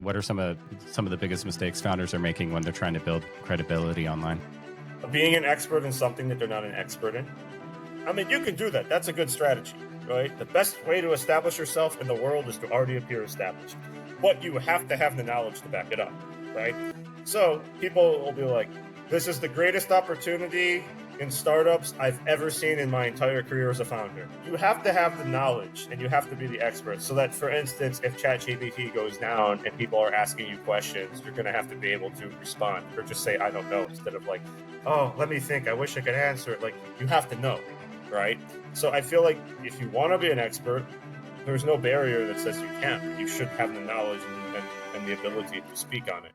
What are some of the biggest mistakes founders are making when they're trying to build credibility online? Being an expert in something that they're not an expert in. I mean, you can do that. That's a good strategy, right? The best way to establish yourself in the world is to already appear established. But you have to have the knowledge to back it up, right? So people will be like, this is the greatest opportunity in startups I've ever seen in my entire career as a founder. You have to have the knowledge and you have to be the expert so that, for instance, if ChatGPT goes down and people are asking you questions, you're going to have to be able to respond or just say, I don't know, instead of like, oh, let me think, I wish I could answer it. Like, you have to know, right? So I feel like if you want to be an expert, there's no barrier that says you can't. You should have the knowledge and the ability to speak on it.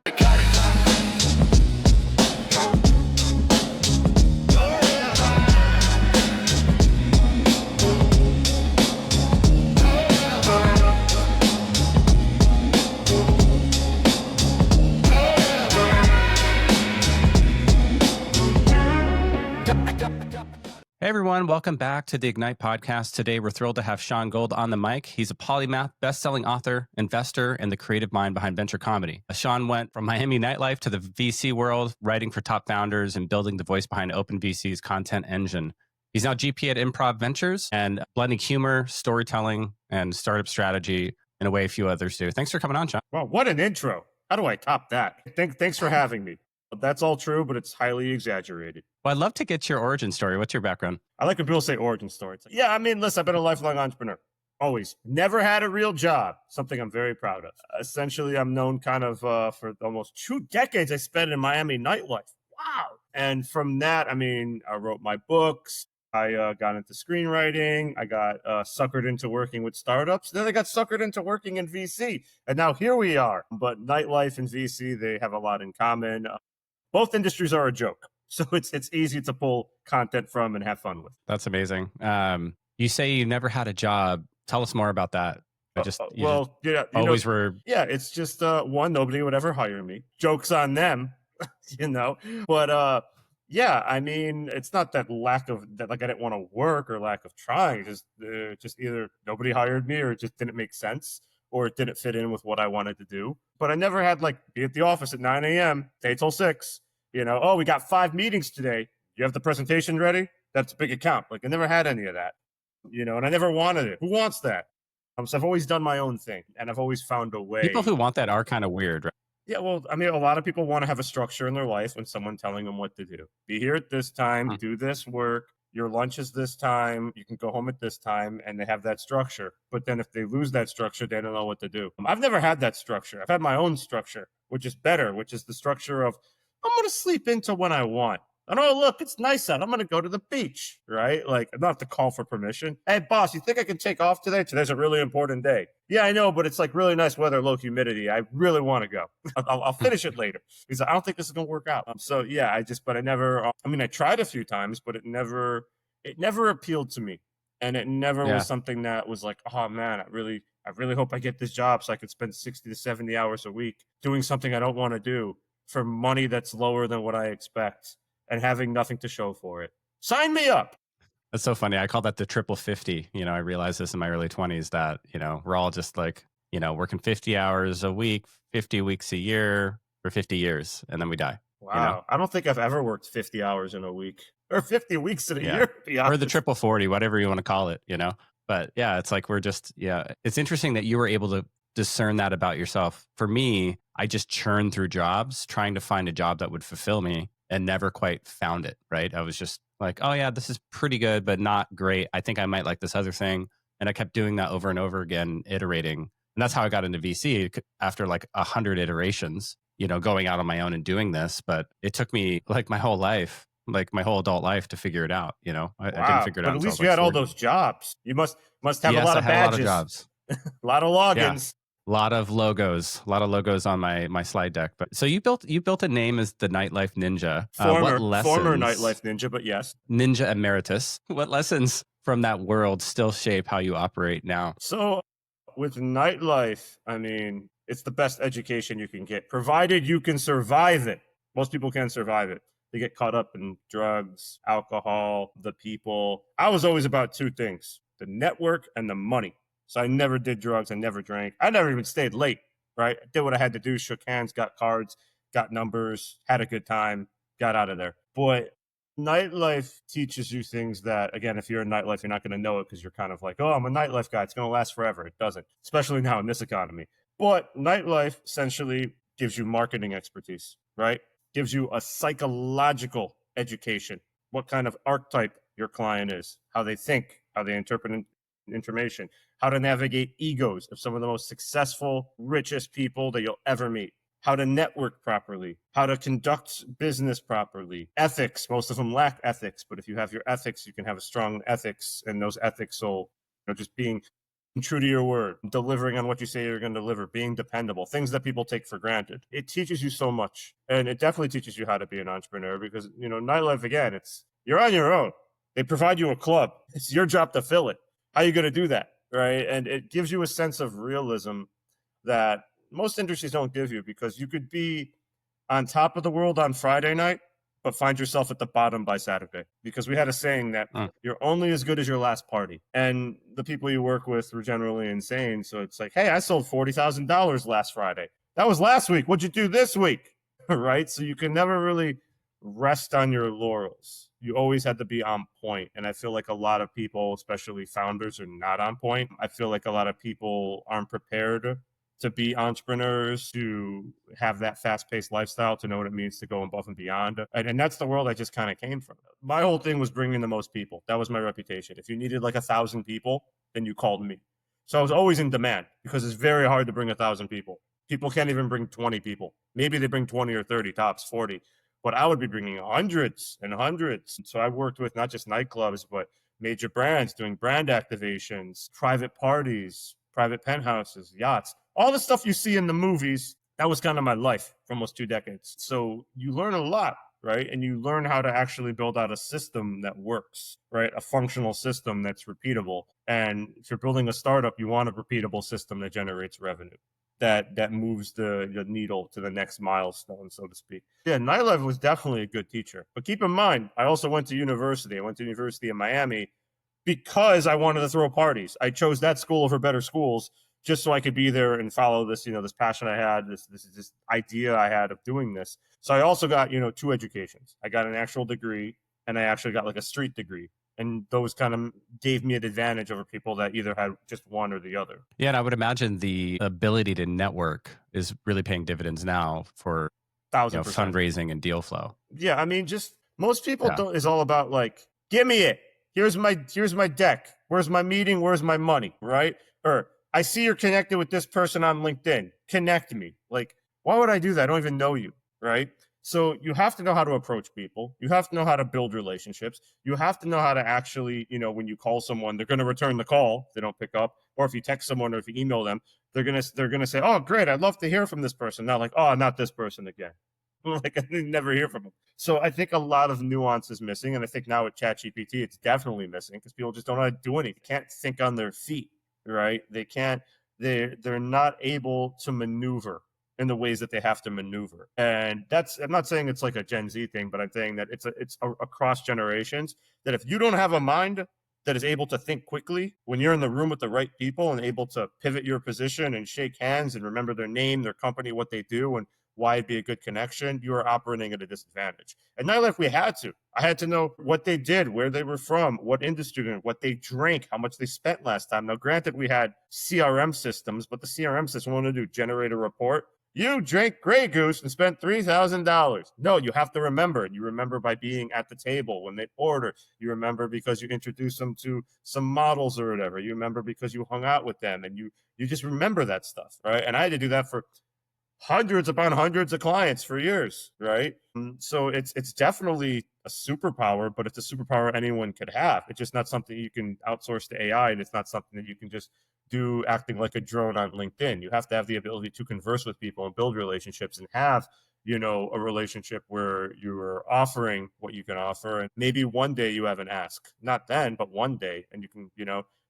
Hey everyone, welcome back to the Ignite podcast. Today we're thrilled to have Shaun Gold on the mic. He's a polymath, best-selling author, investor, and the creative mind behind venture comedy. Shaun went from Miami nightlife to the VC world, writing for top founders and building the voice behind OpenVC's content engine. He's now GP at Improv Ventures and blending humor, storytelling, and startup strategy in a way a few others do. Thanks for coming on, Shaun. Wow, what an intro. How do I top that? Thanks for having me. That's all true, but it's highly exaggerated. Well, I'd love to get your origin story. What's your background? I like when people say origin story. It's like, yeah, I mean, listen, I've been a lifelong entrepreneur. Always. Never had a real job. Something I'm very proud of. Essentially, I'm known kind of for almost 2 decades I spent in Miami nightlife. Wow. And from that, I mean, I wrote my books. I got into screenwriting. I got suckered into working with startups. Then I got suckered into working in VC. And now here we are. But nightlife and VC, they have a lot in common. Both industries are a joke. So it's easy to pull content from and have fun with. That's amazing. You say you never had a job. Tell us more about that. Always were. Yeah, it's just one, nobody would ever hire me. Joke's on them, you know. But yeah, I mean, it's not that lack of that, like I didn't want to work or lack of trying. Just either nobody hired me or it just didn't make sense or it didn't fit in with what I wanted to do. But I never had like be at the office at 9 a.m., stay till 6. You know, oh, we got 5 meetings today. You have the presentation ready? That's a big account. Like I never had any of that, you know, and I never wanted it. Who wants that? So I've always done my own thing and I've always found a way. People who want that are kind of weird, right? Yeah, well, I mean, a lot of people want to have a structure in their life when someone telling them what to do. Be here at this time, do this work. Your lunch is this time. You can go home at this time, and they have that structure. But then if they lose that structure, they don't know what to do. I've never had that structure. I've had my own structure, which is better, which is the structure of I'm going to sleep into when I want. And oh, look, it's nice out. I'm going to go to the beach, right? Like, I don't have to call for permission. Hey, boss, you think I can take off today? Today's a really important day. Yeah, I know, but it's like really nice weather, low humidity. I really want to go. I'll finish it later because I don't think this is going to work out. So yeah, I never, I tried a few times, but it never appealed to me. And it never was something that was like, oh man, I really hope I get this job so I can spend 60 to 70 hours a week doing something I don't want to do for money that's lower than what I expect and having nothing to show for it. Sign me up. That's so funny. I call that the triple 50. You know, I realized this in my early 20s that, you know, we're all just like, you know, working 50 hours a week, 50 weeks a year for 50 years, and then we die. Wow. You know? I don't think I've ever worked 50 hours in a week or 50 weeks in a year. Or the triple 40, whatever you want to call it, you know? But yeah, it's like it's interesting that you were able to discern that about yourself. For me, I just churned through jobs trying to find a job that would fulfill me and never quite found it, right? I was just like, oh yeah, this is pretty good, but not great. I think I might like this other thing. And I kept doing that over and over again, iterating. And that's how I got into VC after like 100 iterations, you know, going out on my own and doing this. But it took me like my whole life, like my whole adult life to figure it out, you know? I didn't figure it out. But at least you had all those jobs. You must have a lot of badges. A lot of jobs. A lot of logins. Yeah. A lot of logos on my slide deck. But so you built a name as the Nightlife Ninja. Former Nightlife Ninja, but yes. Ninja Emeritus. What lessons from that world still shape how you operate now? So with nightlife, I mean, it's the best education you can get, provided you can survive it. Most people can't survive it. They get caught up in drugs, alcohol, the people. I was always about 2 things, the network and the money. So I never did drugs. I never drank. I never even stayed late. right? I did what I had to do, shook hands, got cards, got numbers, had a good time, got out of there. But nightlife teaches you things that, again, if you're in nightlife, you're not going to know it because you're kind of like, oh, I'm a nightlife guy. It's going to last forever. It doesn't, especially now in this economy. But nightlife essentially gives you marketing expertise, right? Gives you a psychological education, what kind of archetype your client is, how they think, how they interpret information, how to navigate egos of some of the most successful, richest people that you'll ever meet, how to network properly, how to conduct business properly, ethics. Most of them lack ethics, but if you have your ethics, you can have a strong ethics, and those ethics will, just being true to your word, delivering on what you say you're going to deliver, being dependable, things that people take for granted. It teaches you so much. And it definitely teaches you how to be an entrepreneur because, nightlife, again, you're on your own. They provide you a club. It's your job to fill it. How are you going to do that? Right. And it gives you a sense of realism that most industries don't give you, because you could be on top of the world on Friday night, but find yourself at the bottom by Saturday. Because we had a saying that you're only as good as your last party. And the people you work with were generally insane. So it's like, hey, I sold $40,000 last Friday. That was last week. What'd you do this week? Right. So you can never really rest on your laurels. You always had to be on point. And I feel like a lot of people, especially founders, are not on point. I feel like a lot of people aren't prepared to be entrepreneurs, to have that fast-paced lifestyle, to know what it means to go above and beyond. And that's the world I just kind of came from. My whole thing was bringing the most people. That was my reputation. If you needed like 1,000 people, then you called me. So I was always in demand because it's very hard to bring 1,000 people. People can't even bring 20 people. Maybe they bring 20 or 30, tops 40. But I would be bringing hundreds and hundreds. So I worked with not just nightclubs, but major brands doing brand activations, private parties, private penthouses, yachts, all the stuff you see in the movies. That was kind of my life for almost 2 decades. So you learn a lot, right? And you learn how to actually build out a system that works, right? A functional system that's repeatable. And if you're building a startup, you want a repeatable system that generates revenue, that moves the needle to the next milestone, so to speak. Yeah, nightlife was definitely a good teacher. But keep in mind, I also went to university. I went to University of Miami because I wanted to throw parties. I chose that school over better schools just so I could be there and follow this, this passion I had, this idea I had of doing this. So I also got, 2 educations. I got an actual degree, and I actually got like a street degree. And those kind of gave me an advantage over people that either had just one or the other. Yeah, and I would imagine the ability to network is really paying dividends now for 1,000%. fundraising and deal flow. Yeah, I mean, just most people don't is all about like, give me it. Here's my deck. Where's my meeting? Where's my money? Right? Or I see you're connected with this person on LinkedIn. Connect me. Like, why would I do that? I don't even know you. Right? So you have to know how to approach people. You have to know how to build relationships. You have to know how to actually, when you call someone, they're going to return the call if they don't pick up. Or if you text someone or if you email them, they're going to say, oh, great, I'd love to hear from this person. Not like, oh, not this person again. Like, I never hear from them. So I think a lot of nuance is missing. And I think now with ChatGPT, it's definitely missing because people just don't know how to do anything. They can't think on their feet, right? They can't, they're not able to maneuver in the ways that they have to maneuver. And I'm not saying it's like a Gen Z thing, but I'm saying that it's across generations, that if you don't have a mind that is able to think quickly when you're in the room with the right people and able to pivot your position and shake hands and remember their name, their company, what they do, and why it'd be a good connection, you are operating at a disadvantage. At Nightlife, we had to. I had to know what they did, where they were from, what industry they're in, what they drank, how much they spent last time. Now, granted, we had CRM systems, but the CRM system wanted to generate a report. You drank Grey Goose and spent $3,000. No, you have to remember it. You remember by being at the table when they order. You remember because you introduced them to some models or whatever. You remember because you hung out with them, and you just remember that stuff, right? And I had to do that for hundreds upon hundreds of clients for years, right? So it's definitely a superpower, but it's a superpower anyone could have. It's just not something you can outsource to AI, and it's not something that you can just do acting like a drone on LinkedIn. You have to have the ability to converse with people and build relationships and have, a relationship where you're offering what you can offer. And maybe one day you have an ask, not then, but one day, and you can,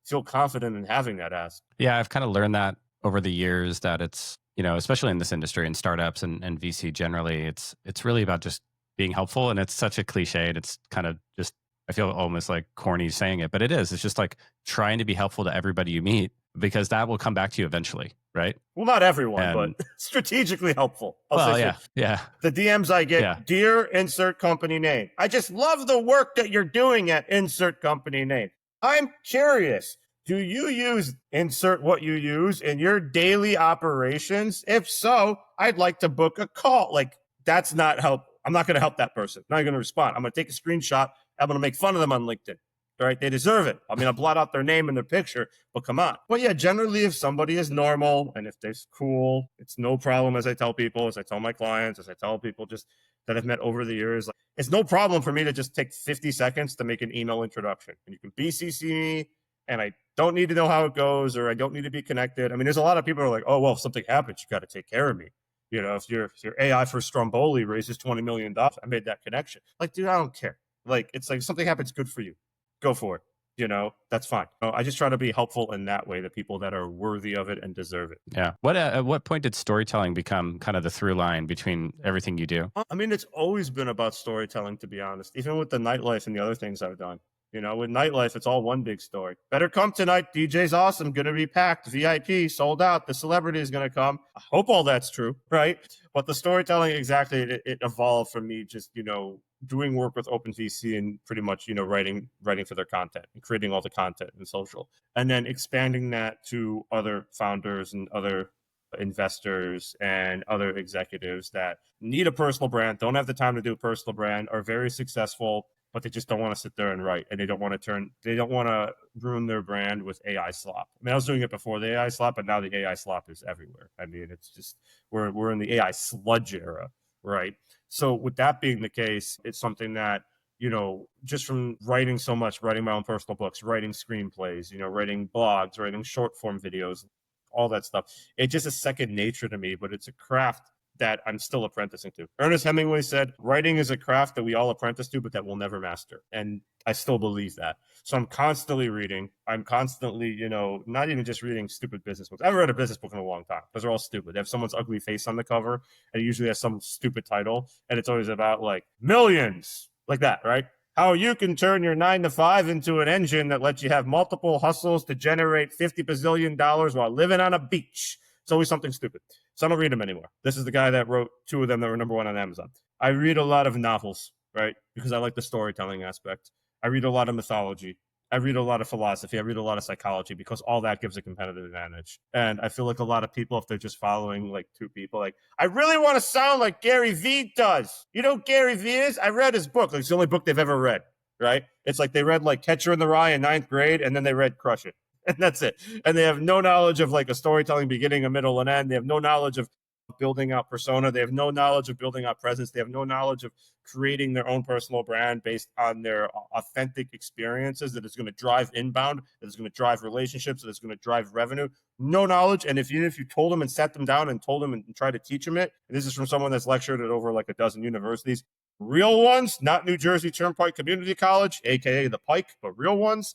feel confident in having that ask. Yeah, I've kind of learned that over the years that it's, especially in this industry and startups and VC generally, it's really about just being helpful. And it's such a cliche. And it's kind of just, I feel almost like corny saying it, but it is. It's just like trying to be helpful to everybody you meet, because that will come back to you eventually. right? Well, not everyone, but And strategically helpful. I'll say well, so. yeah, The DMs I yeah. get, dear insert company name. I just love the work that you're doing at insert company name. I'm curious. Do you use insert what you use in your daily operations? If so, I'd like to book a call. Like, that's not help. I'm not going to help that person. I'm not going to respond. I'm going to take a screenshot. I'm going to make fun of them on LinkedIn. All right. They deserve it. I'm going to blot out their name and their picture, but come on. But yeah, generally, if somebody is normal and if they're cool, it's no problem. As I tell people, as I tell my clients, as I tell people just that I've met over the years, like, it's no problem for me to just take 50 seconds to make an email introduction. And you can BCC me, and I don't need to know how it goes, or I don't need to be connected. I mean, there's a lot of people who are like, oh, well, if something happens, you got to take care of me. You know, if your AI for Stromboli raises $20 million, I made that connection. Like, dude, I don't care. Like, it's like, if something happens, good for you. Go for it. You know, that's fine. I just try to be helpful in that way to people that are worthy of it and deserve it. Yeah. What at what point did storytelling become kind of the through line between everything you do? I mean, it's always been about storytelling, to be honest, even with the nightlife and the other things I've done. You know, with nightlife, it's all one big story. Better come tonight. DJ's awesome. Going to be packed. VIP, sold out. The celebrity is going to come. I hope all that's true, right? But the storytelling, exactly, it evolved from me just, you know, doing work with OpenVC and pretty much, you know, writing for their content and creating all the content and social. And then expanding that to other founders and other investors and other executives that need a personal brand, don't have the time to do a personal brand, are very successful, but they just don't want to sit there and write, and they don't want to ruin their brand with AI slop. I mean, I was doing it before the AI slop, but now the AI slop is everywhere. I mean, it's just we're in the AI sludge era, right? So with that being the case, it's something that, you know, just from writing so much, writing my own personal books, writing screenplays, you know, writing blogs, writing short form videos, all that stuff. It's just a second nature to me, but it's a craft that I'm still apprenticing to. Ernest Hemingway said, writing is a craft that we all apprentice to, but that we'll never master. And I still believe that. So I'm constantly reading. I'm constantly, you know, not even just reading stupid business books. I haven't read a business book in a long time. Those are all stupid. They have someone's ugly face on the cover, and it usually has some stupid title. And it's always about like millions, like that, right? How you can turn your 9 to 5 into an engine that lets you have multiple hustles to generate 50 bazillion dollars while living on a beach. It's always something stupid. So I don't read them anymore. This is the guy that wrote 2 of them that were #1 on Amazon. I read a lot of novels, right? Because I like the storytelling aspect. I read a lot of mythology. I read a lot of philosophy. I read a lot of psychology, because all that gives a competitive advantage. And I feel like a lot of people, if they're just following like 2 people, like, I really want to sound like Gary Vee does. You know who Gary Vee is? I read his book. Like, it's the only book they've ever read, right? It's like they read like Catcher in the Rye in 9th grade, and then they read Crush It. And that's it. And they have no knowledge of like a storytelling beginning, a middle, and end. They have no knowledge of building out persona. They have no knowledge of building out presence. They have no knowledge of creating their own personal brand based on their authentic experiences that is going to drive inbound, that is going to drive relationships, that is going to drive revenue. No knowledge. And if you told them and sat them down and told them and tried to teach them it, and this is from someone that's lectured at over like a dozen universities, real ones, not New Jersey Turnpike Community College, aka the Pike, but real ones,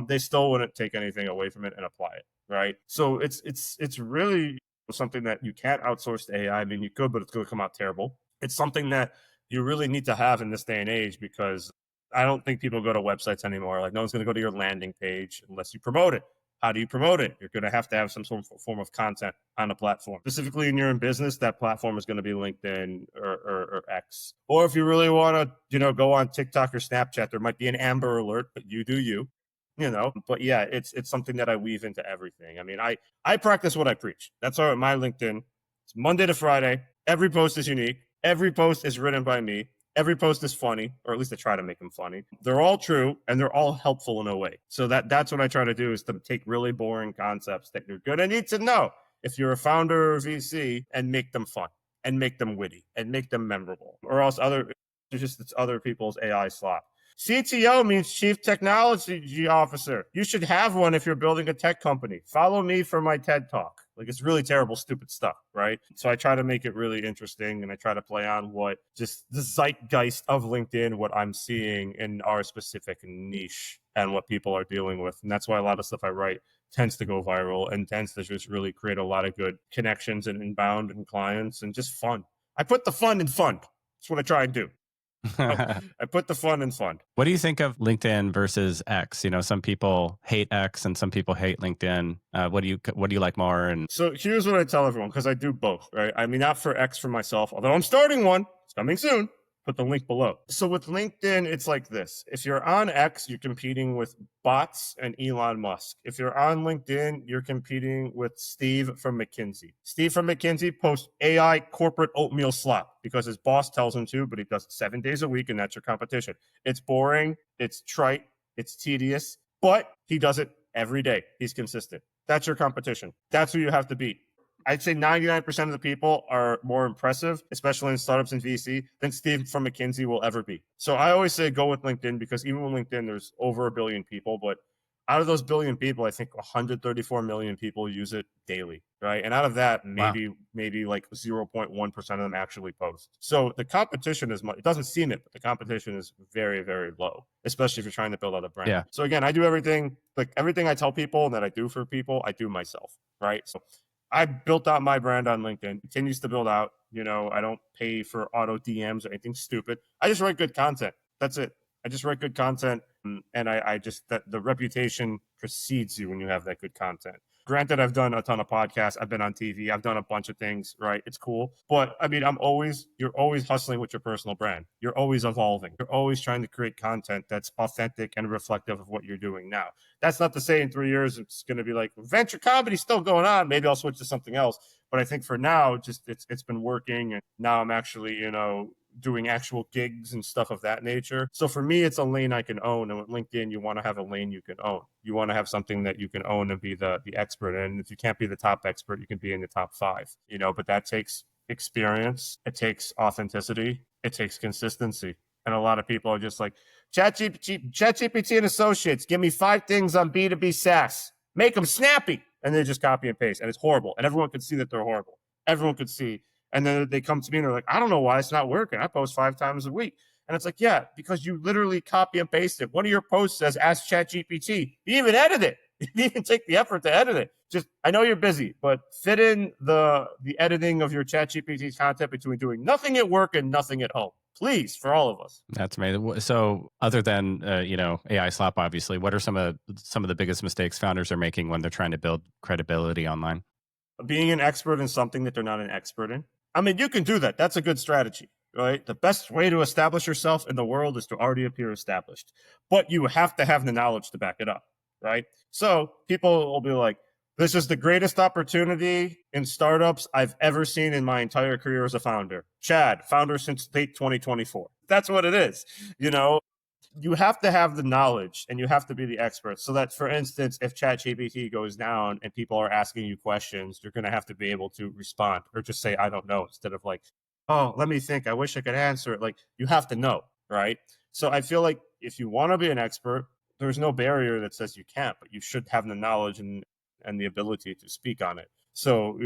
they still wouldn't take anything away from it and apply it, right? So it's really something that you can't outsource to AI. I mean, you could, but it's going to come out terrible. It's something that you really need to have in this day and age, because I don't think people go to websites anymore. Like, no one's going to go to your landing page unless you promote it. How do you promote it? You're going to have some sort of form of content on a platform. Specifically, in your business, that platform is going to be LinkedIn or X. Or if you really want to, go on TikTok or Snapchat, there might be an Amber Alert, but you do you. But yeah, it's something that I weave into everything. I mean, I practice what I preach. That's all. My LinkedIn, it's Monday to Friday. Every post is unique. Every post is written by me. Every post is funny, or at least I try to make them funny. They're all true, and they're all helpful in a way. So that's what I try to do, is to take really boring concepts that you're going to need to know if you're a founder or VC, and make them fun, and make them witty, and make them memorable. Or else it's other people's AI slop. CTO means Chief Technology Officer. You should have one if you're building a tech company. Follow me for my TED Talk. Like, it's really terrible, stupid stuff, right? So I try to make it really interesting, and I try to play on what just the zeitgeist of LinkedIn, what I'm seeing in our specific niche and what people are dealing with. And that's why a lot of stuff I write tends to go viral and tends to just really create a lot of good connections and inbound and clients and just fun. I put the fun in fun. That's what I try and do. I put the fun in fun. What do you think of LinkedIn versus X? Some people hate X and some people hate LinkedIn. What do you like more? And So here's what I tell everyone, because I do both, right? I mean, not for X for myself, although I'm starting one. It's coming soon. Put the link below. So with LinkedIn, it's like this. If you're on X, you're competing with bots and Elon Musk. If you're on LinkedIn, you're competing with Steve from McKinsey. Steve from McKinsey posts AI corporate oatmeal slop because his boss tells him to, but he does it 7 days a week, and that's your competition. It's boring, it's trite, it's tedious, but he does it every day. He's consistent. That's your competition. That's who you have to beat. I'd say 99% of the people are more impressive, especially in startups and VC, than Steve from McKinsey will ever be. So I always say go with LinkedIn, because even with LinkedIn, there's over 1 billion people, but out of those 1 billion people, I think 134 million people use it daily, right? And out of that, wow. maybe like 0.1% of them actually post. So the competition is much, it doesn't seem it, but the competition is very, very low, especially if you're trying to build out a brand. Yeah. So again, I do everything I tell people and that I do for people, I do myself, right? So I built out my brand on LinkedIn, continues to build out. I don't pay for auto DMs or anything stupid. I just write good content. That's it. I just write good content. And I just, that the reputation precedes you when you have that good content. Granted, I've done a ton of podcasts. I've been on TV. I've done a bunch of things, right? It's cool. But I mean, you're always hustling with your personal brand. You're always evolving. You're always trying to create content that's authentic and reflective of what you're doing now. That's not to say in 3 years, it's going to be like venture comedy still going on. Maybe I'll switch to something else. But I think for now, just it's been working. And now I'm actually, doing actual gigs and stuff of that nature. So for me, it's a lane I can own. And with LinkedIn, you want to have a lane you can own. You want to have something that you can own and be the expert in. If you can't be the top expert, you can be in the top 5, but that takes experience. It takes authenticity. It takes consistency. And a lot of people are just like, ChatGPT and Associates, give me 5 things on B2B SaaS. Make them snappy. And they just copy and paste. And it's horrible. And everyone could see that they're horrible. Everyone could see. And then they come to me and they're like, I don't know why it's not working. I post 5 times a week. And it's like, yeah, because you literally copy and paste it. One of your posts says, ask ChatGPT. You even edit it. You didn't even take the effort to edit it. Just, I know you're busy, but fit in the editing of your ChatGPT content between doing nothing at work and nothing at home. Please, for all of us. That's amazing. So other than, AI slop, obviously, what are some of the biggest mistakes founders are making when they're trying to build credibility online? Being an expert in something that they're not an expert in. I mean, you can do that. That's a good strategy, right? The best way to establish yourself in the world is to already appear established, but you have to have the knowledge to back it up, right? So people will be like, this is the greatest opportunity in startups I've ever seen in my entire career as a founder. Chad, founder since late 2024. That's what it is. You have to have the knowledge and you have to be the expert, so that, for instance, if ChatGPT goes down and people are asking you questions, you're going to have to be able to respond or just say, I don't know, instead of like, oh, let me think. I wish I could answer it. Like, you have to know, right? So I feel like if you want to be an expert, there's no barrier that says you can't, but you should have the knowledge and the ability to speak on it. So,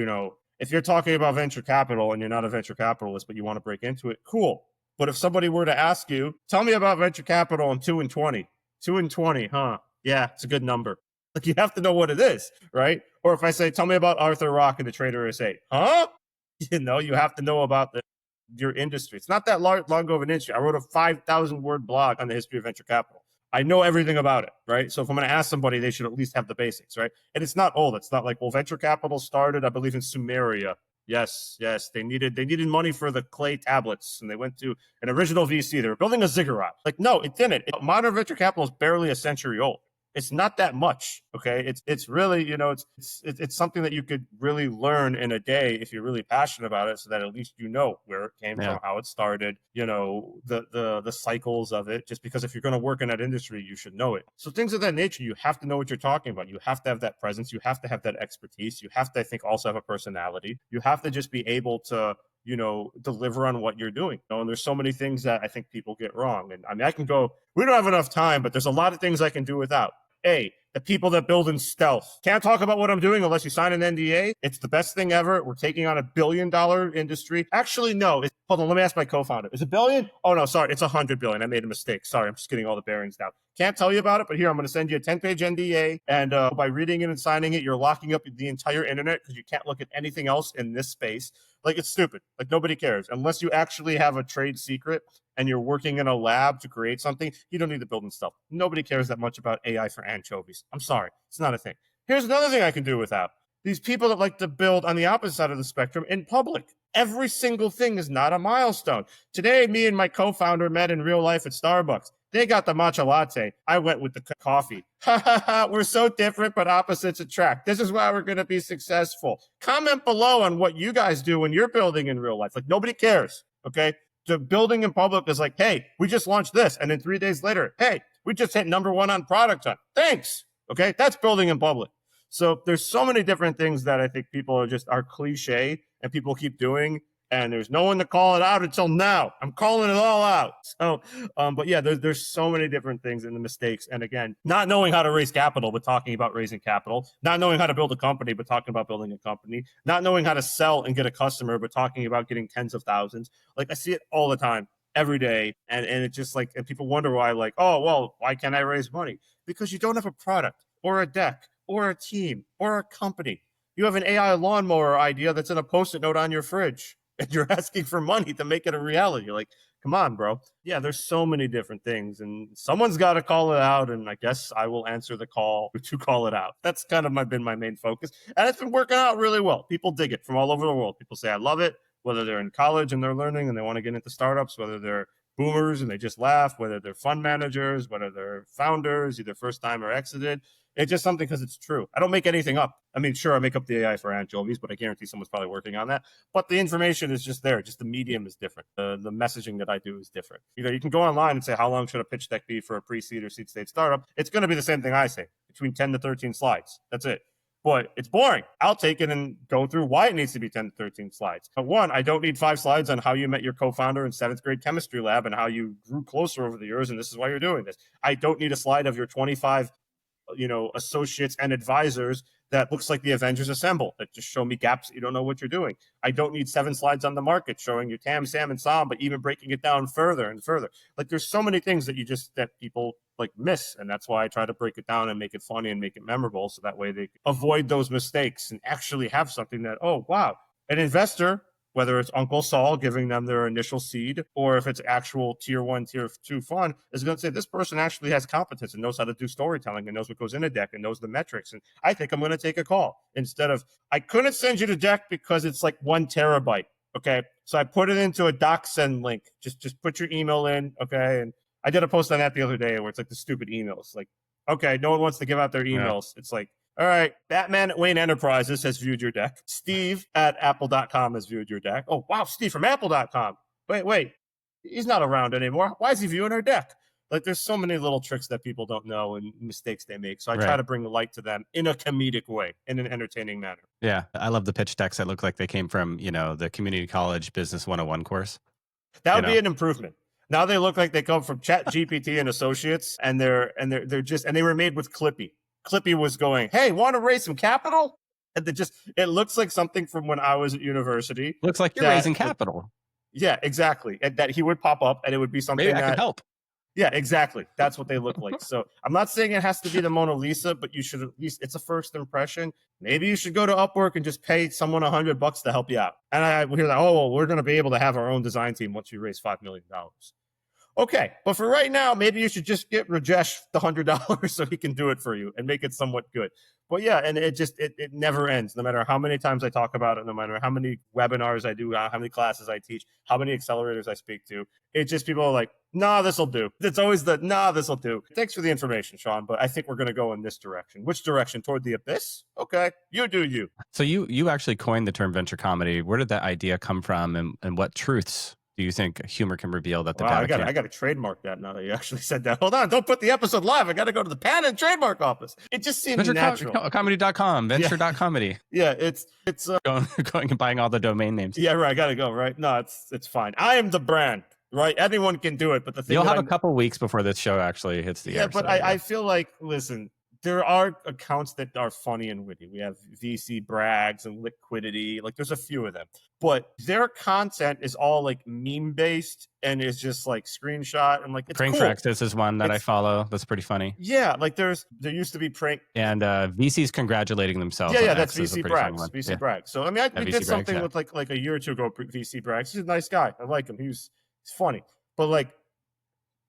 if you're talking about venture capital and you're not a venture capitalist, but you want to break into it, cool. But if somebody were to ask you, tell me about venture capital in 2 and 20, 2 and 20, huh? Yeah, it's a good number. Like, you have to know what it is, right? Or if I say, tell me about Arthur Rock and the Trader SA, huh? You have to know about your industry. It's not that long of an industry. I wrote a 5,000 word blog on the history of venture capital. I know everything about it, right? So if I'm going to ask somebody, they should at least have the basics, right? And it's not old. It's not like, well, venture capital started, I believe, in Sumeria. Yes. They needed money for the clay tablets, and they went to an original VC. They were building a ziggurat. Like, no, it didn't. Modern venture capital is barely a century old. It's not that much. Okay. It's really, it's something that you could really learn in a day if you're really passionate about it, so that at least where it came from, how it started, the cycles of it. Just because if you're going to work in that industry, you should know it. So things of that nature, you have to know what you're talking about. You have to have that presence. You have to have that expertise. You have to, I think, also have a personality. You have to just be able to deliver on what you're doing. And there's so many things that I think people get wrong. And I mean, we don't have enough time, but there's a lot of things I can do without. The people that build in stealth. Can't talk about what I'm doing unless you sign an NDA. It's the best thing ever. We're taking on $1 billion industry. Actually, no. Hold on. Let me ask my co-founder. Is it billion? Oh, no, sorry. It's 100 billion. I made a mistake. Sorry. I'm just getting all the bearings down. Can't tell you about it, but here, I'm going to send you a 10-page NDA. And by reading it and signing it, you're locking up the entire internet because you can't look at anything else in this space. Like, it's stupid. Like, nobody cares. Unless you actually have a trade secret and you're working in a lab to create something, you don't need to build in stuff. Nobody cares that much about AI for anchovies. I'm sorry. It's not a thing. Here's another thing I can do without. These people that like to build on the opposite side of the spectrum in public. Every single thing is not a milestone. Today, me and my co-founder met in real life at Starbucks. They got the matcha latte. I went with the coffee. We're so different, but opposites attract. This is why we're going to be successful. Comment below on what you guys do when you're building in real life. Like, nobody cares, okay? The building in public is like, hey, we just launched this. And then 3 days later, hey, we just hit #1 on product hunt. Thanks, okay? That's building in public. So there's so many different things that I think people are cliche and people keep doing. And there's no one to call it out until now. I'm calling it all out. So, but yeah, there's so many different things in the mistakes. And again, not knowing how to raise capital, but talking about raising capital, not knowing how to build a company, but talking about building a company, not knowing how to sell and get a customer, but talking about getting tens of thousands. Like, I see it all the time, every day. And it's just like, and people wonder why, like, oh, well, why can't I raise money? Because you don't have a product or a deck or a team or a company. You have an AI lawnmower idea that's in a Post-it note on your fridge. And you're asking for money to make it a reality. You're like, come on, bro. Yeah, there's so many different things. And someone's got to call it out. And I guess I will answer the call to call it out. That's kind of been my main focus. And it's been working out really well. People dig it from all over the world. People say, I love it, whether they're in college and they're learning and they want to get into startups, whether they're boomers and they just laugh, whether they're fund managers, whether they're founders, either first time or exited. It's just something because it's true. I don't make anything up. I mean, sure, I make up the AI for anchovies, but I guarantee someone's probably working on that. But the information is just there. Just the medium is different. The messaging that I do is different. You can go online and say, how long should a pitch deck be for a pre-seed or seed stage startup? It's going to be the same thing I say, between 10 to 13 slides. That's it. But it's boring. I'll take it and go through why it needs to be 10 to 13 slides. But one, I don't need 5 slides on how you met your co-founder in 7th grade chemistry lab and how you grew closer over the years, and this is why you're doing this. I don't need a slide of your 25 associates and advisors that looks like the Avengers Assemble, that just show me gaps that you don't know what you're doing. I don't need 7 slides on the market showing you TAM, SAM, and SOM, but even breaking it down further and further. Like, there's so many things that that people like miss. And that's why I try to break it down and make it funny and make it memorable. So that way they avoid those mistakes and actually have something that, oh, wow, an investor, whether it's Uncle Saul giving them their initial seed, or if it's actual tier 1, tier 2 fund, is going to say, this person actually has competence and knows how to do storytelling and knows what goes in a deck and knows the metrics. And I think I'm going to take a call instead of, I couldn't send you the deck because it's like 1 terabyte. Okay. So I put it into a doc send link. Just put your email in. Okay. And I did a post on that the other day where it's like the stupid emails. Like, okay, no one wants to give out their emails. Yeah. It's like, all right, Batman at Wayne Enterprises has viewed your deck. Steve at Apple.com has viewed your deck. Oh, wow, Steve from Apple.com. Wait, he's not around anymore. Why is he viewing our deck? Like, there's so many little tricks that people don't know and mistakes they make. So I try to bring the light to them in a comedic way, in an entertaining manner. Yeah, I love the pitch decks that look like they came from, the community college business 101 course. That would be an improvement. Now they look like they come from ChatGPT and Associates, and they were made with Clippy. Clippy was going, hey, want to raise some capital? And it looks like something from when I was at university. Looks like you're raising capital. Yeah, exactly. And that he would pop up and it would be something Maybe I could help. Yeah, exactly. That's what they look like. So I'm not saying it has to be the Mona Lisa, but you should at least, it's a first impression. Maybe you should go to Upwork and just pay someone $100 to help you out. And I hear that, oh, well, we're going to be able to have our own design team once you raise $5 million. Okay, but for right now, maybe you should just get Rajesh the $100 so he can do it for you and make it somewhat good. But yeah, and it never ends. No matter how many times I talk about it, no matter how many webinars I do, how many classes I teach, how many accelerators I speak to, it's just people are like, nah, this'll do. It's always this'll do. Thanks for the information, Shaun, but I think we're going to go in this direction. Which direction? Toward the abyss? Okay, you do you. So you actually coined the term venture comedy. Where did that idea come from, and what truths do you think humor can reveal that the data can't? I got to trademark that now that you actually said that. Hold on, don't put the episode live. I got to go to the patent and trademark office. It just seems natural. Venturecomedy.com, venture.comedy. Yeah, it's going and buying all the domain names. Yeah, right. I got to go, right? No, it's fine. I am the brand, right? Anyone can do it, but the thing you'll have a couple weeks before this show actually hits the air. But I feel like, listen, there are accounts that are funny and witty. We have VC Brags and Liquidity. Like there's a few of them, but their content is all like meme based and is just like screenshot and like it's Prank cool. Praxis is one that I It's follow. That's pretty funny. yeah, like there used to be prank. And VCs congratulating themselves Yeah, on that's X is a VC pretty funny Brags. one. VC Yeah, Brags. So I mean, yeah we VC did Brags. something Yeah. with like a year or two ago. VC Brags. He's a nice guy. I like him. He's funny, but like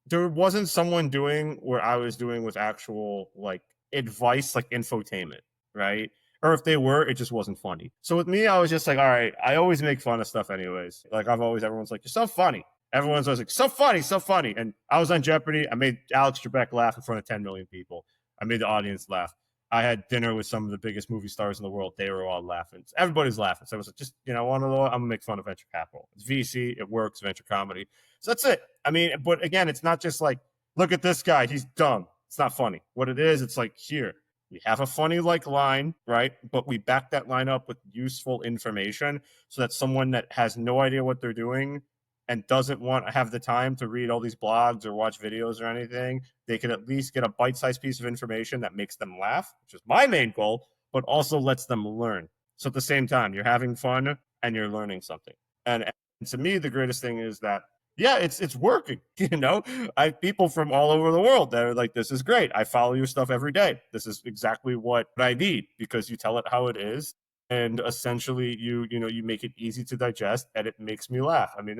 there wasn't someone doing what I was doing with actual like advice, like infotainment, right? Or if they were, it just wasn't funny. So with me, I was just like, all right, I always make fun of stuff anyways. Like everyone's like, you're so funny. Everyone's always like, so funny, so funny. And I was on Jeopardy. I made Alex Trebek laugh in front of 10 million people. I made the audience laugh. I had dinner with some of the biggest movie stars in the world. They were all laughing. Everybody's laughing. So I was like, just, I'm gonna make fun of venture capital. It's VC, it works, venture comedy. So that's it. I mean, but again, it's not just like, look at this guy, he's dumb. It's not funny. What it is, it's like, here, we have a funny like line, right? But we back that line up with useful information so that someone that has no idea what they're doing and doesn't want to have the time to read all these blogs or watch videos or anything, they can at least get a bite-sized piece of information that makes them laugh, which is my main goal, but also lets them learn. So at the same time, you're having fun and you're learning something. And to me, the greatest thing is that, yeah, it's working. I have people from all over the world that are like, this is great. I follow your stuff every day. This is exactly what I need because you tell it how it is. And essentially you make it easy to digest and it makes me laugh. I mean,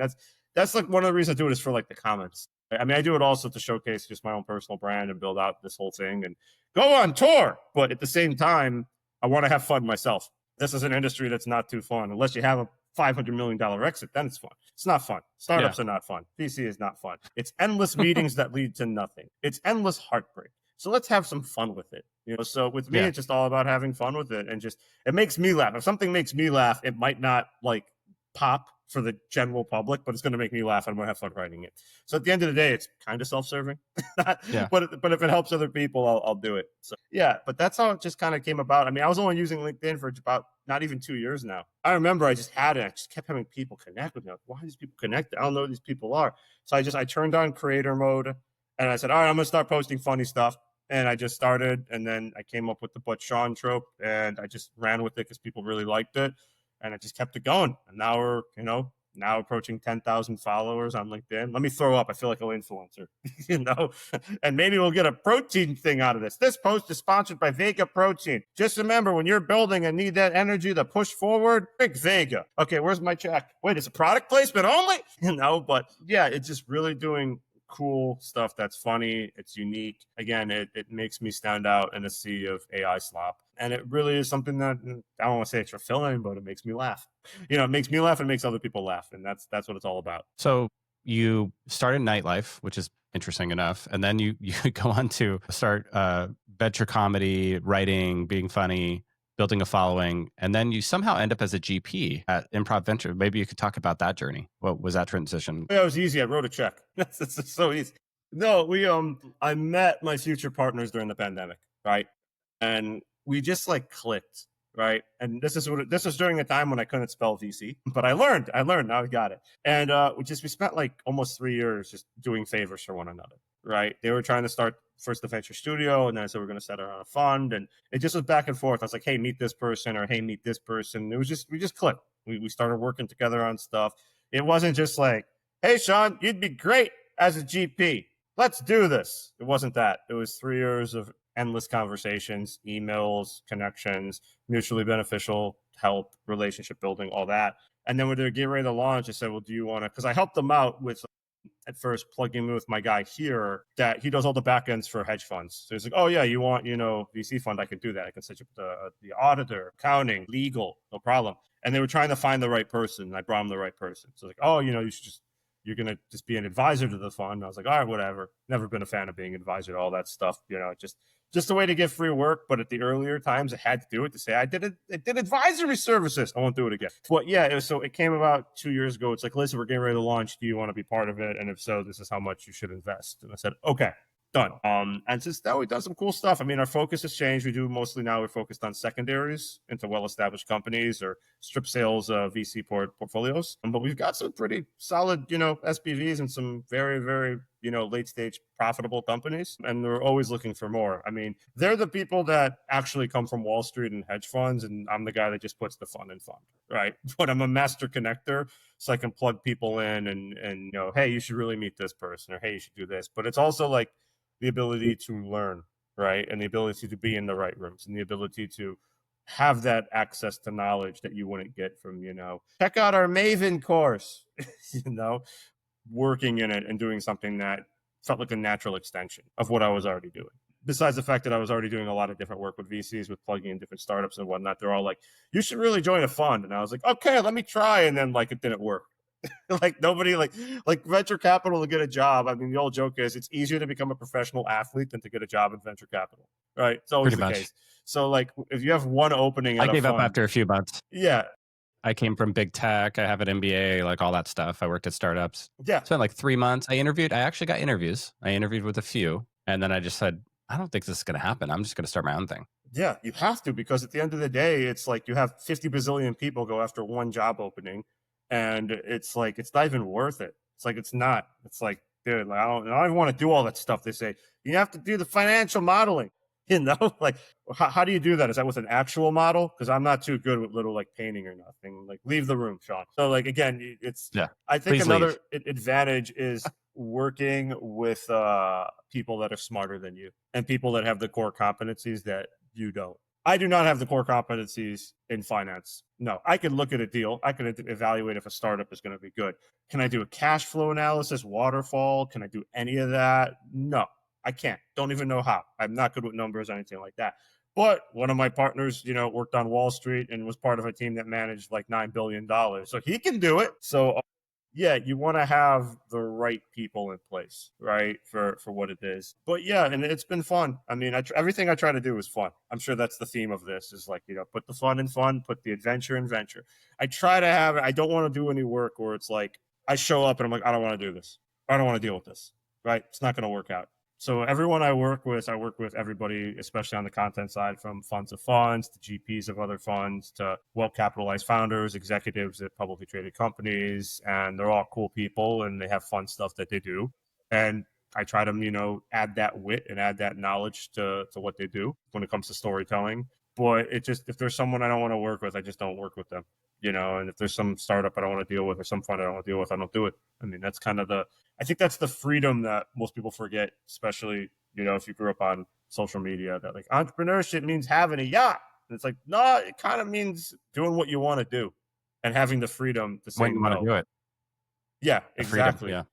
that's like one of the reasons I do it is for like the comments. I mean, I do it also to showcase just my own personal brand and build out this whole thing and go on tour. But at the same time, I want to have fun myself. This is an industry that's not too fun unless you have a $500 million exit, then it's fun. It's not fun. Startups are not fun. VC is not fun. It's endless meetings that lead to nothing. It's endless heartbreak. So let's have some fun with it. So with me, it's just all about having fun with it and just, it makes me laugh. If something makes me laugh, it might not like pop for the general public, but it's going to make me laugh and I'm going to have fun writing it. So at the end of the day, it's kind of self-serving, but if it helps other people, I'll do it. So yeah, but that's how it just kind of came about. I mean, I was only using LinkedIn for about not even 2 years now. I remember I just had it. I just kept having people connect with me. Like, why are these people connected? I don't know who these people are. So I turned on creator mode and I said, all right, I'm going to start posting funny stuff. And I just started, and then I came up with the But Shaun trope, and I just ran with it because people really liked it, and I just kept it going. And now we're, now approaching 10,000 followers on LinkedIn. Let me throw up. I feel like an influencer, and maybe we'll get a protein thing out of this. This post is sponsored by Vega Protein. Just remember, when you're building and need that energy to push forward, drink Vega. Okay, where's my check? Wait, it's a product placement only? But yeah, it's just really doing cool stuff that's funny. It's unique. Again, it makes me stand out in a sea of AI slop. And it really is something that I don't want to say it's fulfilling, but it makes me laugh. It makes me laugh and makes other people laugh. And that's what it's all about. So you started Nightlife, which is interesting enough. And then you go on to start venture comedy, writing, being funny, building a following. And then you somehow end up as a GP at Improv Ventures. Maybe you could talk about that journey. What was that transition? Yeah, it was easy. I wrote a check. It's so easy. No, I met my future partners during the pandemic, right? And we just like clicked, right? And this was during a time when I couldn't spell VC, but I learned. Now I got it. And we spent like almost 3 years just doing favors for one another, right? They were trying to start first the venture studio, and then I said we're going to set it on a fund, and it just was back and forth. I was like, hey, meet this person, or hey, meet this person. It was just we just clicked. We started working together on stuff. It wasn't just like, hey, Shaun, you'd be great as a GP. Let's do this. It wasn't that. It was 3 years of endless conversations, emails, connections, mutually beneficial help, relationship building, all that. And then when they were getting ready to launch, I said, well, do you want to? Because I helped them out with, at first, plugging in with my guy here that he does all the back ends for hedge funds. So he's like, oh, yeah, you want, VC fund? I can do that. I can set you up the auditor, accounting, legal, no problem. And they were trying to find the right person. And I brought them the right person. So like, oh, you're going to just be an advisor to the fund. I was like, all right, whatever. Never been a fan of being an advisor to all that stuff. Just a way to get free work. But at the earlier times, I had to do it to say, I did advisory services. I won't do it again. But yeah, it came about 2 years ago. It's like, listen, we're getting ready to launch. Do you want to be part of it? And if so, this is how much you should invest. And I said, okay. Done. And since then, we've done some cool stuff. I mean, our focus has changed. We're focused on secondaries into well-established companies or strip sales VC portfolios. But we've got some pretty solid, SPVs and some very, very late stage profitable companies, and they're always looking for more. I mean, they're the people that actually come from Wall Street and hedge funds, and I'm the guy that just puts the fun in fun, right? But I'm a master connector, so I can plug people in and hey, you should really meet this person, or hey, you should do this. But it's also like the ability to learn, right? And the ability to be in the right rooms, and the ability to have that access to knowledge that you wouldn't get from, check out our Maven course, working in it and doing something that felt like a natural extension of what I was already doing. Besides the fact that I was already doing a lot of different work with VCs, with plugging in different startups and whatnot, they're all like, you should really join a fund. And I was like, okay, let me try. And then it didn't work. Like nobody like venture capital to get a job. I mean, the old joke is it's easier to become a professional athlete than to get a job in venture capital, right? It's always Pretty the much. case. So if you have one opening at I a gave up fund, after a few months. yeah, I came from big tech. I have an MBA, like all that stuff. I worked at startups. yeah, Spent like 3 months. I actually got interviews. I interviewed with a few. And then I just said, I don't think this is going to happen. I'm just going to start my own thing. yeah, you have to, because at the end of the day, it's like you have 50 bazillion people go after one job opening, and it's like it's not even worth it. It's like it's not. It's like, dude, I don't even want to do all that stuff. They say you have to do the financial modeling. Like how do you do that? Is that with an actual model? Because I'm not too good with little like painting or nothing. Like leave the room, Shaun. So again, it's I think another advantage is working with people that are smarter than you and people that have the core competencies that you don't. I do not have the core competencies in finance. No, I can look at a deal. I can evaluate if a startup is going to be good. Can I do a cash flow analysis, waterfall? Can I do any of that? No, I can't. Don't even know how. I'm not good with numbers or anything like that. But one of my partners, worked on Wall Street and was part of a team that managed like $9 billion. So he can do it. So yeah, you want to have the right people in place, right, for what it is. But yeah, and it's been fun. I mean, everything I try to do is fun. I'm sure that's the theme of this is like, put the fun in fun, put the adventure in venture. I try to have it. I don't want to do any work where it's like I show up and I'm like, I don't want to do this. I don't want to deal with this, right? It's not going to work out. So everyone I work with everybody, especially on the content side, from funds of funds to GPs of other funds to well-capitalized founders, executives at publicly traded companies, and they're all cool people and they have fun stuff that they do. And I try to, add that wit and add that knowledge to what they do when it comes to storytelling. But if there's someone I don't want to work with, I just don't work with them, and if there's some startup I don't want to deal with or some fund I don't want to deal with, I don't do it. I mean, that's kind of I think that's the freedom that most people forget, especially, if you grew up on social media, that like entrepreneurship means having a yacht. And it's like, no, it kind of means doing what you want to do and having the freedom to say When you want to do it. Yeah, The exactly. freedom,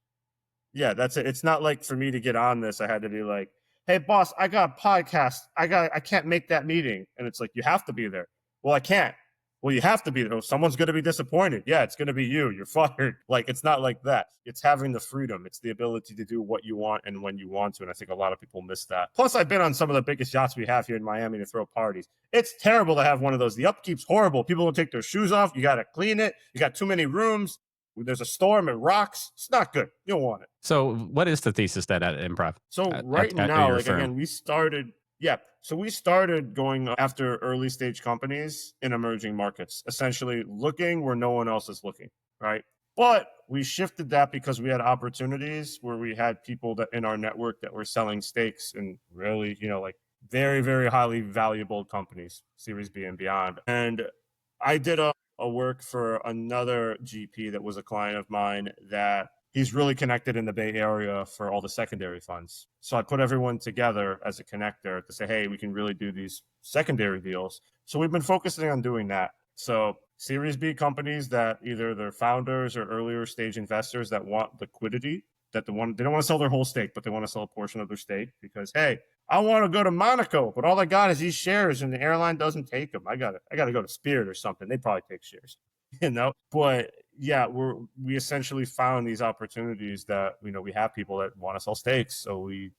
Yeah, that's it. It's not like for me to get on this, I had to be like, hey boss, I got a podcast. I can't make that meeting. And it's like, you have to be there. Well, I can't. Well, you have to be there. Someone's going to be disappointed. Yeah, it's going to be you. You're fired. Like, it's not like that. It's having the freedom. It's the ability to do what you want and when you want to. And I think a lot of people miss that. Plus, I've been on some of the biggest yachts we have here in Miami to throw parties. It's terrible to have one of those. The upkeep's horrible. People don't take their shoes off. You got to clean it. You got too many rooms. There's a storm and rocks. It's not good. You don't want it. So what is the thesis then at Improv? So right now, again, we started going after early stage companies in emerging markets, essentially looking where no one else is looking, right? But we shifted that because we had opportunities where we had people that in our network that were selling stakes in really, like very, very highly valuable companies, Series B and beyond. And I did a work for another GP that was a client of mine that he's really connected in the Bay Area for all the secondary funds. So I put everyone together as a connector to say, hey, we can really do these secondary deals. So we've been focusing on doing that. So Series B companies that either they're founders or earlier stage investors that want liquidity, they don't want to sell their whole stake, but they want to sell a portion of their stake because, hey, I want to go to Monaco, but all I got is these shares and the airline doesn't take them. I got to go to Spirit or something. They probably take shares, but yeah, we essentially found these opportunities that, we have people that want to sell stakes. So we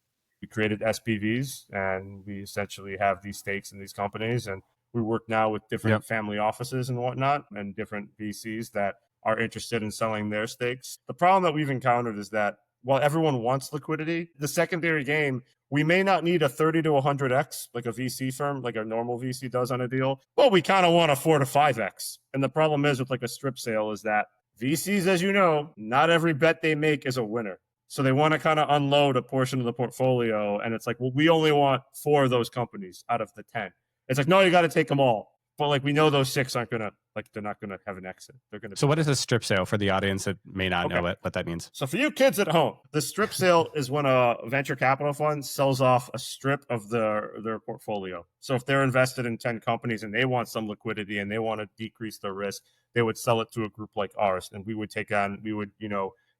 created SPVs and we essentially have these stakes in these companies. And we work now with different family offices and whatnot and different VCs that are interested in selling their stakes. The problem that we've encountered is that while everyone wants liquidity, the secondary game, we may not need a 30 to 100x like a VC firm, like a normal VC does on a deal, but we kind of want a 4 to 5x. And the problem is with like a strip sale is that VCs, as you know, not every bet they make is a winner. So they want to kind of unload a portion of the portfolio. And it's like, well, we only want 4 of those companies out of the 10. It's like, no, you got to take them all. But like, we know those 6 aren't going to, like, they're not going to have an exit. They're going to. So what is a strip sale for the audience that may not know Okay. what that means? So for you kids at home, the strip sale is when a venture capital fund sells off a strip of their portfolio. So if they're invested in 10 companies and they want some liquidity and they want to decrease their risk, they would sell it to a group like ours, and we would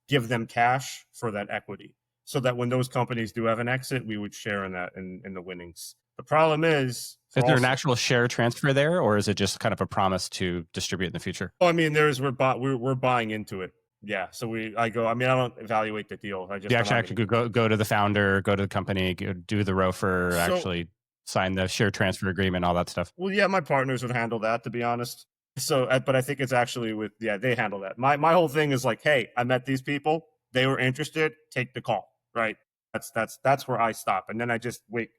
give them cash for that equity, so that when those companies do have an exit, we would share in that in the winnings. The problem is there an actual share transfer there, or is it just kind of a promise to distribute in the future? Oh, I mean, we're buying into it. Yeah. So I don't evaluate the deal. I just you actually go to the founder, go to the company, do the ROFR, actually sign the share transfer agreement, all that stuff. Well, yeah, my partners would handle that, to be honest. So, but I think it's actually they handle that. My whole thing is like, hey, I met these people. They were interested. Take the call. Right. That's where I stop. And then I just wake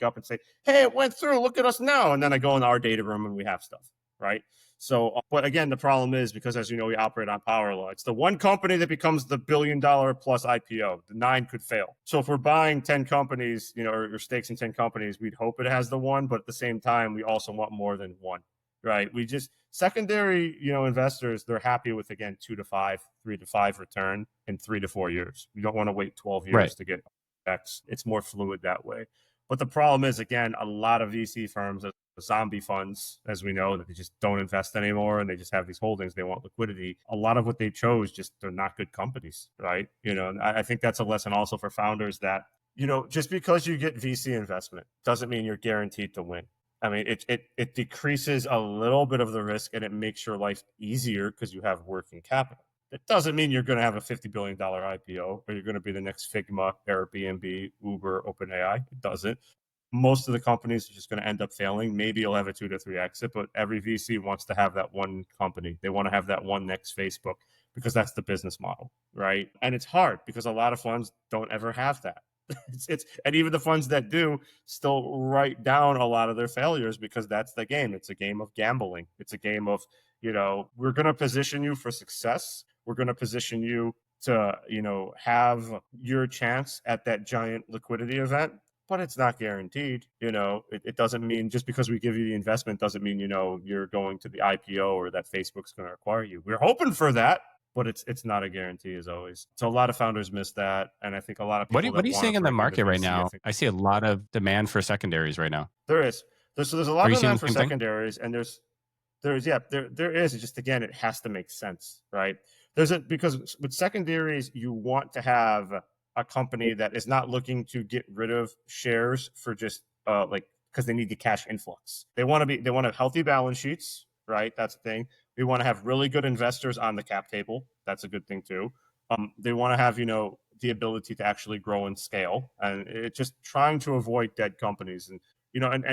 up and say, hey, it went through. Look at us now. And then I go in our data room and we have stuff. Right. So, but again, the problem is, because as you know, we operate on power law. It's the one company that becomes the $1 billion plus IPO. The 9 could fail. So if we're buying 10 companies, or stakes in 10 companies, we'd hope it has the 1, but at the same time, we also want more than 1, right? We just, secondary, investors, they're happy with, again, 2 to 5, 3 to 5 return in 3 to 4 years. We don't want to wait 12 years to get X. It's more fluid that way. But the problem is, again, a lot of VC firms, zombie funds, as we know, that they just don't invest anymore and they just have these holdings. They want liquidity. A lot of what they chose, they're not good companies, right? And I think that's a lesson also for founders that, just because you get VC investment doesn't mean you're guaranteed to win. I mean, it decreases a little bit of the risk and it makes your life easier because you have working capital. It doesn't mean you're going to have a $50 billion IPO or you're going to be the next Figma, Airbnb, Uber, OpenAI. It doesn't. Most of the companies are just going to end up failing. Maybe you'll have a 2 to 3 exit, but every VC wants to have that one company. They want to have that one next Facebook because that's the business model, right? And it's hard because a lot of funds don't ever have that. And even the funds that do still write down a lot of their failures because that's the game. It's a game of gambling. It's a game of, we're going to position you for success. We're going to position you to, have your chance at that giant liquidity event, but it's not guaranteed. It doesn't mean just because we give you the investment doesn't mean, you're going to the IPO or that Facebook's going to acquire you. We're hoping for that, but it's not a guarantee as always. So a lot of founders miss that. And I think a lot of people. What are you seeing in the market right now? I see a lot of demand for secondaries right now. There is. There's a lot of demand for secondaries, and there is. It's just, again, it has to make sense, right? Because with secondaries, you want to have a company that is not looking to get rid of shares for just because they need the cash influx. They want to have healthy balance sheets, right? That's the thing. We want to have really good investors on the cap table. That's a good thing too. They want to have, the ability to actually grow and scale, and it's just trying to avoid dead companies and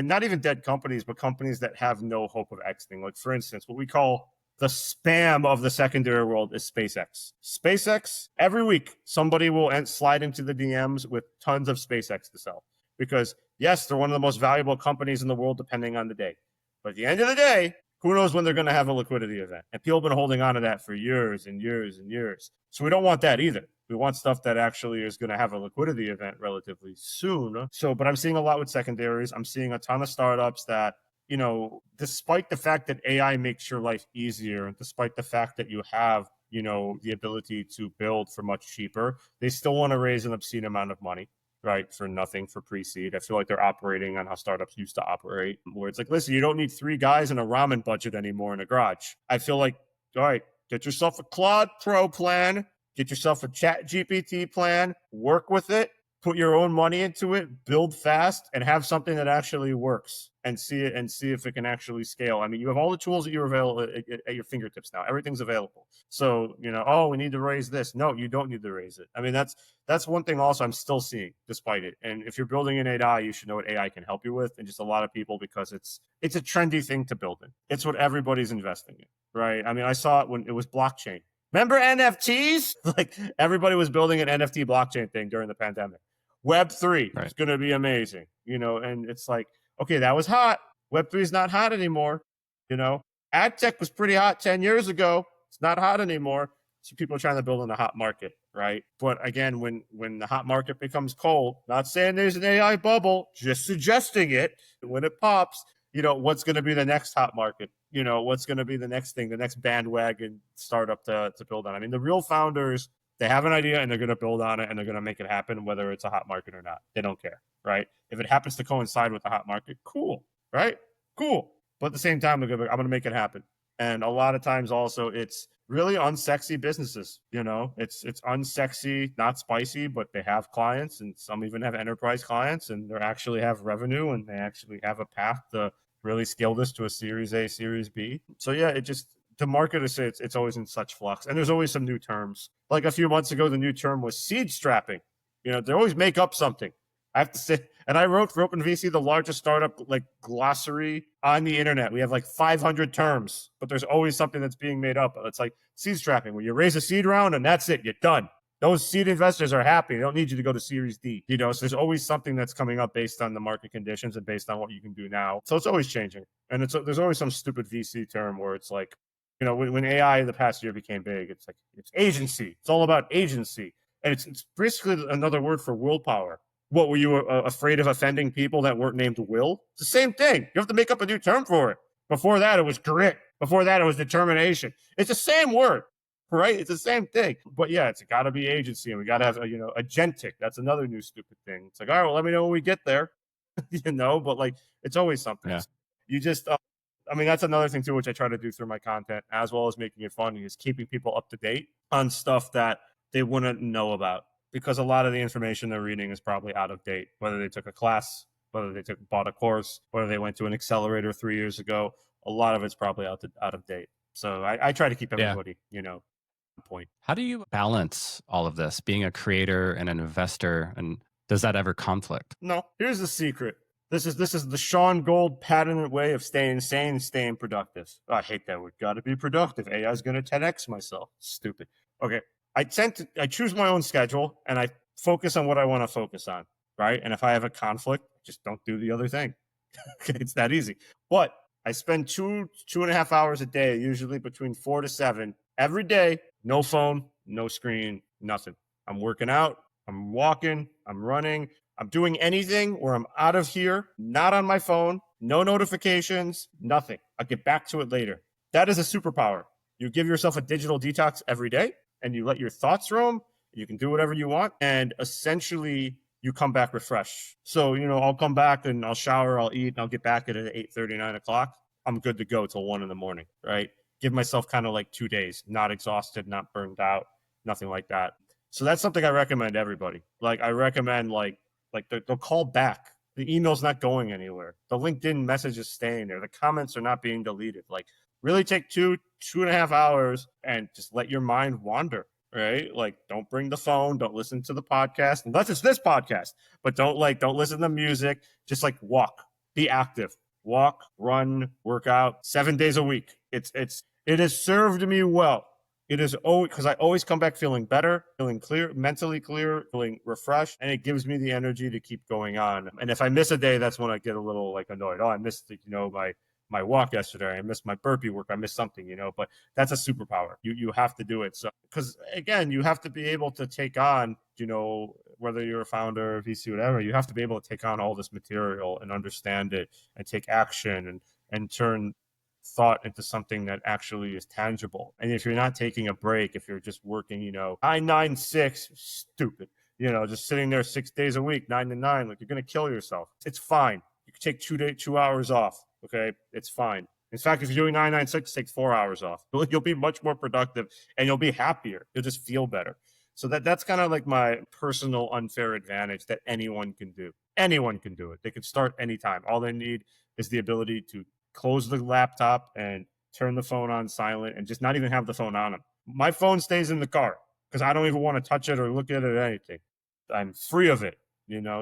not even dead companies, but companies that have no hope of exiting. Like, for instance, what we call the spam of the secondary world is SpaceX. SpaceX, every week, somebody will slide into the DMs with tons of SpaceX to sell. Because, yes, they're one of the most valuable companies in the world, depending on the day. But at the end of the day, who knows when they're going to have a liquidity event? And people have been holding on to that for years and years and years. So we don't want that either. We want stuff that actually is going to have a liquidity event relatively soon. But I'm seeing a lot with secondaries. I'm seeing a ton of startups that, despite the fact that AI makes your life easier, despite the fact that you have, the ability to build for much cheaper, they still want to raise an obscene amount of money, right? For nothing, for pre-seed. I feel like they're operating on how startups used to operate, where it's like, listen, you don't need 3 guys and a ramen budget anymore in a garage. I feel like, all right, get yourself a Claude Pro plan, get yourself a Chat GPT plan, work with it, put your own money into it, build fast, and have something that actually works and see if it can actually scale. I mean, you have all the tools at your fingertips now. Everything's available. So, we need to raise this. No, you don't need to raise it. I mean, that's one thing also I'm still seeing despite it. And if you're building an AI, you should know what AI can help you with. And just a lot of people, because it's a trendy thing to build in. It's what everybody's investing in, right? I mean, I saw it when it was blockchain. Remember NFTs? Like, everybody was building an NFT blockchain thing during the pandemic. Web3 is going to be amazing, and it's like, okay, that was hot. Web3 is not hot anymore. Ad tech was pretty hot 10 years ago. It's not hot anymore. So people are trying to build in a hot market, right? But again, when the hot market becomes cold, not saying there's an AI bubble, just suggesting it. When it pops, what's going to be the next hot market? What's going to be the next thing, the next bandwagon startup to build on? I mean, the real founders, they have an idea and they're going to build on it and they're going to make it happen, whether it's a hot market or not. They don't care, right? If it happens to coincide with the hot market, cool, right? Cool. But at the same time, I'm going to make it happen. And a lot of times also it's really unsexy businesses. It's unsexy, not spicy, but they have clients, and some even have enterprise clients, and they actually have revenue, and they actually have a path to really scale this to a Series A, Series B. So yeah, the market is it's always in such flux, and there's always some new terms. Like a few months ago, the new term was seed strapping. They always make up something. I have to say, and I wrote for OpenVC, the largest startup glossary on the internet. We have 500 terms, but there's always something that's being made up. It's like seed strapping, where you raise a seed round and that's it, you're done. Those seed investors are happy. They don't need you to go to Series D. So there's always something that's coming up based on the market conditions and based on what you can do now. So it's always changing, and there's always some stupid VC term where it's like, when AI in the past year became big, it's like it's agency. It's all about agency, and it's basically another word for willpower. What, were you afraid of offending people that weren't named Will? It's the same thing. You have to make up a new term for it. Before that, it was grit. Before that, it was determination. It's the same word, right? It's the same thing. But yeah, it's got to be agency, and we got to have agentic. That's another new stupid thing. It's like, all right, well, let me know when we get there, But it's always something. Yeah. You just, that's another thing too, which I try to do through my content, as well as making it fun, is keeping people up to date on stuff that they wouldn't know about. Because a lot of the information they're reading is probably out of date, whether they took a class, whether they bought a course, whether they went to an accelerator 3 years ago. A lot of it's probably out of date. So I try to keep everybody, on point. How do you balance all of this, being a creator and an investor? And does that ever conflict? No, here's the secret. This is the Shaun Gold patented way of staying sane, staying productive. I hate that word. Got to be productive. AI is going to 10x myself. Stupid. Okay. I choose my own schedule and I focus on what I want to focus on, right? And if I have a conflict, just don't do the other thing. Okay, it's that easy. But I spend 2.5 hours a day, usually between 4 to 7, every day. No phone, no screen, nothing. I'm working out, I'm walking, I'm running, I'm doing anything where I'm out of here, not on my phone, no notifications, nothing. I'll get back to it later. That is a superpower. You give yourself a digital detox every day, and you let your thoughts roam. You can do whatever you want, and essentially you come back refreshed. So, I'll come back and I'll shower, I'll eat, and I'll get back at 8:30, 9 o'clock. I'm good to go till 1 a.m, right? Give myself kind of 2 days, not exhausted, not burned out, nothing like that. So that's something I recommend everybody. I recommend they'll call back. The email's not going anywhere. The LinkedIn message is staying there. The comments are not being deleted. Really take 2.5 hours and just let your mind wander, right? Don't bring the phone, don't listen to the podcast, unless it's this podcast, but don't listen to music. Just walk, be active, walk, run, work out 7 days a week. It has served me well. It is because I always come back feeling better, feeling clear, mentally clear, feeling refreshed, and it gives me the energy to keep going on. And if I miss a day, that's when I get a little annoyed. Oh, I missed my walk yesterday. I missed my burpee work. I missed something, but that's a superpower. You have to do it. So, because again, you have to be able to take on, whether you're a founder, VC, whatever, you have to be able to take on all this material and understand it and take action and turn thought into something that actually is tangible. And if you're not taking a break, if you're just working, 9-9-6, stupid, just sitting there 6 days a week, 9 to 9, you're going to kill yourself. It's fine. You can take 2 hours off. Okay. It's fine. In fact, if you're doing 9-9-6, take 4 hours off. You'll be much more productive and you'll be happier. You'll just feel better. So that's kind of my personal unfair advantage that anyone can do. Anyone can do it. They can start anytime. All they need is the ability to close the laptop and turn the phone on silent and just not even have the phone on them. My phone stays in the car because I don't even want to touch it or look at it or anything. I'm free of it,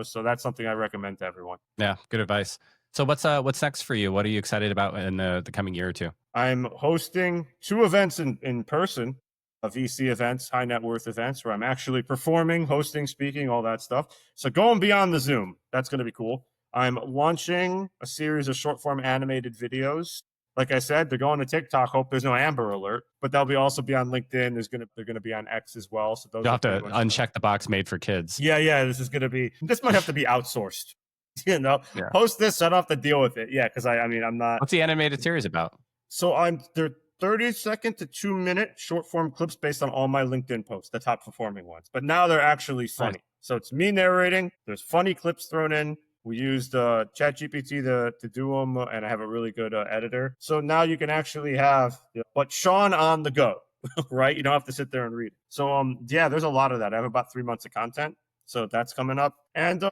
so that's something I recommend to everyone. Yeah, good advice. So what's next for you? What are you excited about in the coming year or two? I'm hosting 2 events in person, VC events, high net worth events, where I'm actually performing, hosting, speaking, all that stuff. So going beyond the Zoom, that's going to be cool. I'm launching a series of short form animated videos Like I said, they're going to TikTok. Hope there's no Amber Alert, but they'll be also be on LinkedIn. They're gonna be on X as well. So those You'll are have pretty to much uncheck the box made for kids. yeah. This might have to be outsourced. Yeah. Post this, so I don't have to deal with it. Yeah, because I mean, I'm not. What's the animated series about? So they're 30-second to 2-minute short form clips based on all my LinkedIn posts, the top performing ones. But now they're actually funny. Nice. So it's me narrating. There's funny clips thrown in. We used ChatGPT to do them, and I have a really good editor. So now you can actually have, but Shaun on the go, right? You don't have to sit there and read. So yeah, there's a lot of that. I have about 3 months of content, so that's coming up, and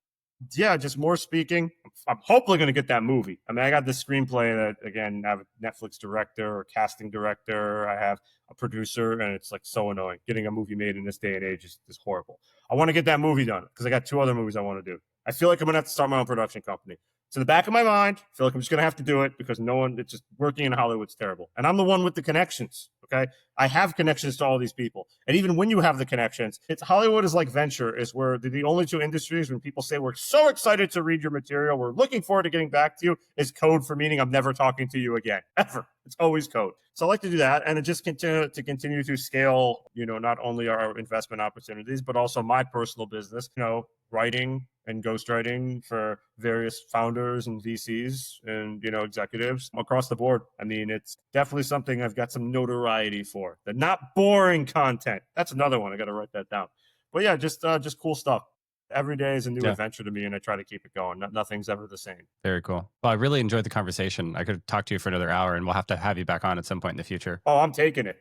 yeah, just more speaking. I'm hopefully going to get that movie. I mean, I got this screenplay that, again, I have a Netflix director or casting director. I have a producer, and it's like so annoying. Getting a movie made in this day and age is horrible. I want to get that movie done because I got 2 other movies I want to do. I feel like I'm going to have to start my own production company. To the back of my mind, I feel like I'm just going to have to do it because it's just working in Hollywood's terrible. And I'm the one with the connections. Okay. I have connections to all these people. And even when you have the connections, Hollywood is like venture, is where the only 2 industries when people say, we're so excited to read your material, we're looking forward to getting back to you, is code for meaning I'm never talking to you again, ever. It's always code. So I like to do that. And it just continue to scale, not only our investment opportunities, but also my personal business, writing and ghostwriting for various founders and VCs and, executives across the board. I mean, it's definitely something I've got some notoriety for. The not boring content. That's another one. I got to write that down. But yeah, just cool stuff. Every day is a new adventure to me, and I try to keep it going. Nothing's ever the same. Very cool. Well, I really enjoyed the conversation. I could talk to you for another hour, and we'll have to have you back on at some point in the future. Oh, I'm taking it.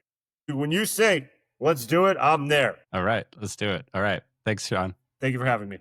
When you say, let's do it, I'm there. All right. Let's do it. All right. Thanks, Shaun. Thank you for having me.